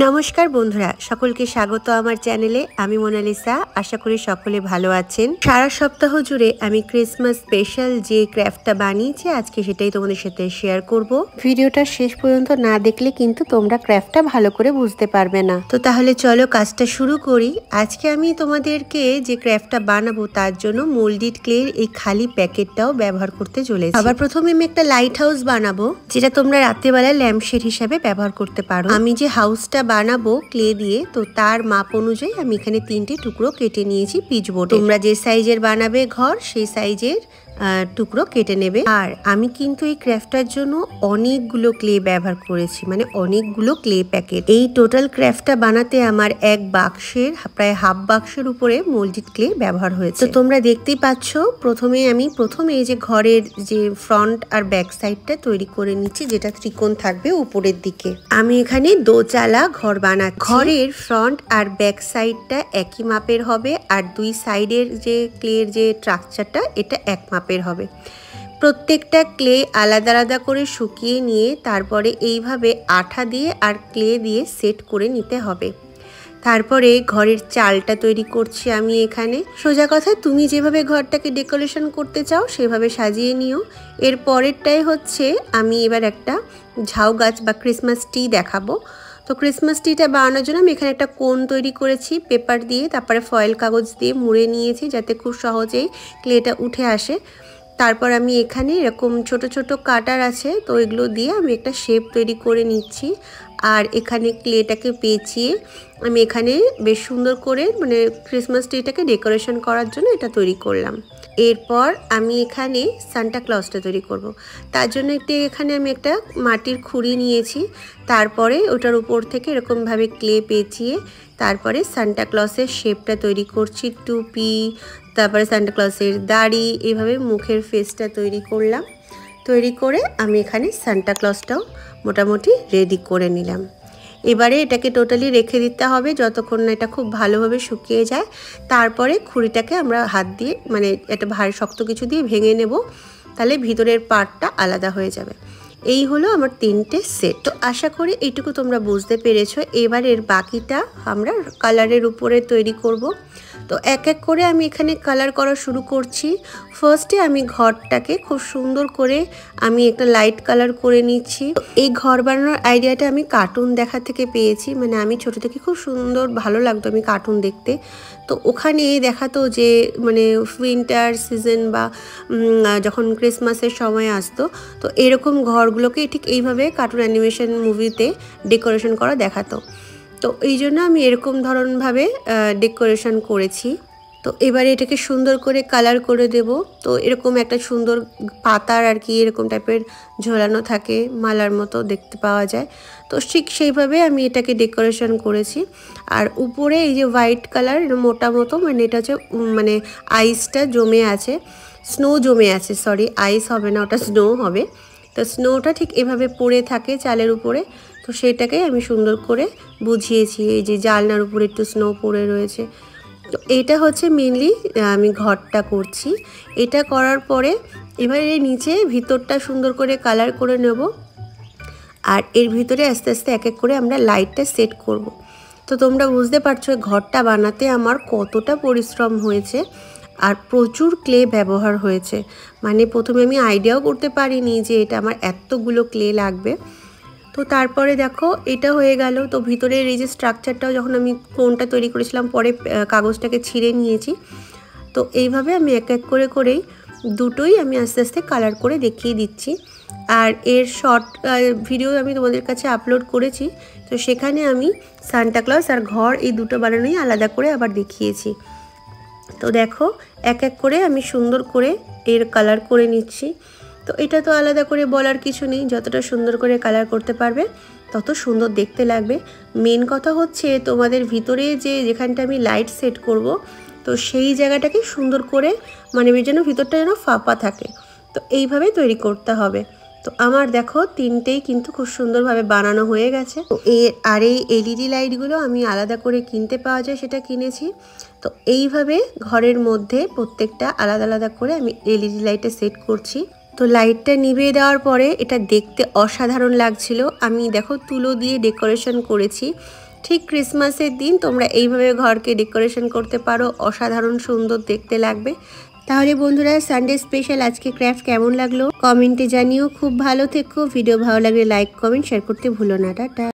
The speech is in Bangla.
নমস্কার বন্ধুরা, সকলকে স্বাগত আমার চ্যানেলে। আমি মোনালিসা। আশা করি সকলে ভালো আছেন। সারা সপ্তাহ জুড়ে আমি ক্রিসমাস স্পেশাল যে ক্রাফটটা বানিয়েছি আজকে সেটাই তোমাদের সাথে শেয়ার করব। ভিডিওটা শেষ পর্যন্ত না দেখলে কিন্তু তোমরা ক্রাফটটা ভালো করে বুঝতে পারবে না। তো তাহলে চলো কাজটা শুরু করি। আজকে আমি তোমাদেরকে যে ক্রাফটটা বানাবো তার জন্য মোল্ডেড ক্লের এই খালি প্যাকেটটাও ব্যবহার করতে চলেছি। আবার প্রথমে আমি একটা লাইট হাউস বানাবো, যেটা তোমরা রাত্রেবেলায় ল্যাম্পশেড হিসাবে ব্যবহার করতে পারো। আমি যে হাউসটা বানাবো ক্লে দিয়ে, তো তার মাপ অনুযায়ী আমি এখানে 3টে টুকরো কেটে নিয়েছি পিচবোর্ডে। তোমরা যে সাইজের বানাবে ঘর সেই সাইজের টুকরো কেটে নেবে। আর আমি কিন্তু এই ক্রাফটটার জন্য অনেকগুলো ক্লে ব্যবহার করেছি, মানে অনেকগুলো ক্লে প্যাকেট। এই টোটাল ক্রাফটটা বানাতে আমার এক বাক্সের প্রায় হাফ বাক্সের উপরে মোল্ডেড ক্লে ব্যবহার হয়েছে। তো তোমরা দেখতেই পাচ্ছ প্রথমে এই যে ঘরের যে ফ্রন্ট আর ব্যাক সাইডটা তৈরি করে নিচ্ছি, যেটা ত্রিকোণ থাকবে উপরের দিকে। আমি এখানে দোচালা ঘর বানাচ্ছি। ঘরের ফ্রন্ট আর ব্যাক সাইডটা একই মাপের হবে, আর দুই সাইডের যে ক্লের যে স্ট্রাকচারটা এটা এক মাপের হবে। প্রত্যেকটা ক্লে আলাদা আলাদা করে শুকিয়ে নিয়ে তারপরে এইভাবে আঠা দিয়ে আর ক্লে দিয়ে সেট করে নিতে হবে। তারপরে ঘরের চালটা তৈরি করছি আমি এখানে। সোজা কথা, তুমি যেভাবে ঘরটাকে ডেকোরেশন করতে চাও সেভাবে সাজিয়ে নিও। এর পরেরটাই হচ্ছে আমি এবার একটা ঝাউ গাছ বা ক্রিসমাস ট্রি দেখাবো। তো ক্রিসমাস ট্রিটা বানানোর জন্য আমি এখানে একটা কোণ তৈরি করেছি পেপার দিয়ে, তারপরে ফয়েল কাগজ দিয়ে মুড়ে নিয়েছি যাতে খুব সহজেই ক্লেটা উঠে আসে। তারপর আমি এখানে এরকম ছোট ছোট কাটার আছে, তো এগুলো দিয়ে আমি একটা শেপ তৈরি করে নিচ্ছি। আর এখানে ক্লেটাকে পেঁচিয়ে আমি এখানে বেশ সুন্দর করে মানে ক্রিসমাস ট্রিটাকে ডেকোরেশন করার জন্য এটা তৈরি করলাম। এরপর আমি এখানে সান্টা ক্লজটা তৈরি করব। তার জন্য এখানে আমি একটা মাটির খুঁড়ি নিয়েছি, তারপরে ওটার উপর থেকে এরকমভাবে ক্লে পেঁচিয়ে তারপরে সান্টা ক্লজের শেপটা তৈরি করছি। টুপি, তারপরে সান্টা ক্লজের দাড়ি, এইভাবে মুখের ফেসটা তৈরি করলাম। তৈরি করে আমি এখানে সান্টা ক্লজটাও মোটামুটি রেডি করে নিলাম। এবারে এটাকে টোটালি রেখে দিতে হবে যতক্ষণ না এটা খুব ভালোভাবে শুকিয়ে যায়। তারপরে খুঁড়িটাকে আমরা হাত দিয়ে মানে একটা ভারী শক্ত কিছু দিয়ে ভেঙে নেব, তাহলে ভিতরের পার্টটা আলাদা হয়ে যাবে। এই হলো আমার 3টে সেট। তো আশা করি এইটুকু তোমরা বুঝতে পেরেছো। এবার এর বাকিটা আমরা কালারের উপরে তৈরি করব। তো এক এক করে আমি এখানে কালার করা শুরু করছি। ফার্স্টে আমি ঘরটাকে খুব সুন্দর করে আমি একটা লাইট কালার করে নিচ্ছি। এই ঘর বানানোর আইডিয়াটা আমি কার্টুন দেখা থেকে পেয়েছি, মানে আমি ছোট থেকে খুব সুন্দর ভালো লাগতো আমি কার্টুন দেখতে। তো ওখানে দেখাতো যে মানে উইন্টার সিজন বা যখন ক্রিসমাসের সময় আসতো, তো এরকম ঘরগুলোকে ঠিক এইভাবে কার্টুন অ্যানিমেশন মুভিতে ডেকোরেশন করা দেখাতো। তো এই জন্য আমি এরকম ধরনভাবে ডেকোরেশন করেছি। তো এবারে এটাকে সুন্দর করে কালার করে দেব। তো এরকম একটা সুন্দর পাতার আর কি এরকম টাইপের ঝোলানো থাকে, মালার মতো দেখতে পাওয়া যায়। তো ঠিক সেইভাবে আমি এটাকে ডেকোরেশন করেছি। আর উপরে এই যে হোয়াইট কালার মোটা মতো, মানে এটা হচ্ছে মানে আইসটা জমে আছে, স্নো জমে আছে, সরি আইস হবে না, ওটা স্নো হবে। তো স্নোটা ঠিক এভাবে পড়ে থাকে চালের উপরে, তো সেটাকে আমি সুন্দর করে বুঝিয়েছি। এই যে জানলার উপরে একটু স্নো পড়ে রয়েছে। তো এটা হচ্ছে মেনলি আমি ঘরটা করছি। এটা করার পরে এবারে নিচে ভিতরটা সুন্দর করে কালার করে নেব, আর এর ভিতরে আস্তে আস্তে এক এক করে আমরা লাইটটা সেট করব। তো তোমরা বুঝতে পারছো ঘরটা বানাতে আমার কতটা পরিশ্রম হয়েছে আর প্রচুর ক্লে ব্যবহার হয়েছে। মানে প্রথমে আমি আইডিয়াও করতে পারিনি যে এটা আমার এতগুলো ক্লে লাগবে। তো তারপরে দেখো এটা হয়ে গেল। তো ভিতরের এই যে স্ট্রাকচারটাও যখন আমি কোনটা তৈরি করেছিলাম পরে কাগজটাকে ছিঁড়ে নিয়েছি। তো এইভাবে আমি এক এক করে করেই দুটোই আমি আস্তে আস্তে কালার করে দেখিয়ে দিচ্ছি। আর এর শর্ট ভিডিও আমি তোমাদের কাছে আপলোড করেছি, তো সেখানে আমি সান্টা ক্লজ আর ঘর এই দুটো বানানোই আলাদা করে আবার দেখিয়েছি। তো দেখো এক এক করে আমি সুন্দর করে এর কালার করে নিচ্ছি। তো এটা তো আলাদা করে বলার কিছু নেই, যতটা সুন্দর করে কালার করতে পারবে তত সুন্দর দেখতে লাগবে। মেন কথা হচ্ছে তোমাদের ভিতরে যেখানটা আমি লাইট সেট করব, তো সেই জায়গাটাকে সুন্দর করে মানে যেন ভিতরটা যেন ফাঁপা থাকে, তো এইভাবে তৈরি করতে হবে। তো আমার দেখো 3টেই কিন্তু খুব সুন্দরভাবে বানানো হয়ে গেছে। তো আর এই এলইডি লাইটগুলো আমি আলাদা করে কিনতে পাওয়া যায়, সেটা কিনেছি। তো এইভাবে ঘরের মধ্যে প্রত্যেকটা আলাদা আলাদা করে আমি এলইডি লাইটে সেট করছি। তো লাইটটা নিভিয়ে দেওয়ার পরে এটা দেখতে অসাধারণ লাগছিল। আমি দেখো তুলো দিয়ে ডেকোরেশন করেছি। ঠিক ক্রিসমাসের দিন তোমরা এইভাবে ঘরকে ডেকোরেশন করতে পারো, অসাধারণ সুন্দর দেখতে লাগবে। তাহলে বন্ধুরা, সানডে স্পেশাল আজকে ক্রাফট কেমন লাগলো কমেন্টে জানিও। খুব ভালো থেকো। ভিডিও ভালো লাগলে লাইক কমেন্ট শেয়ার করতে ভুলো না। টাটা।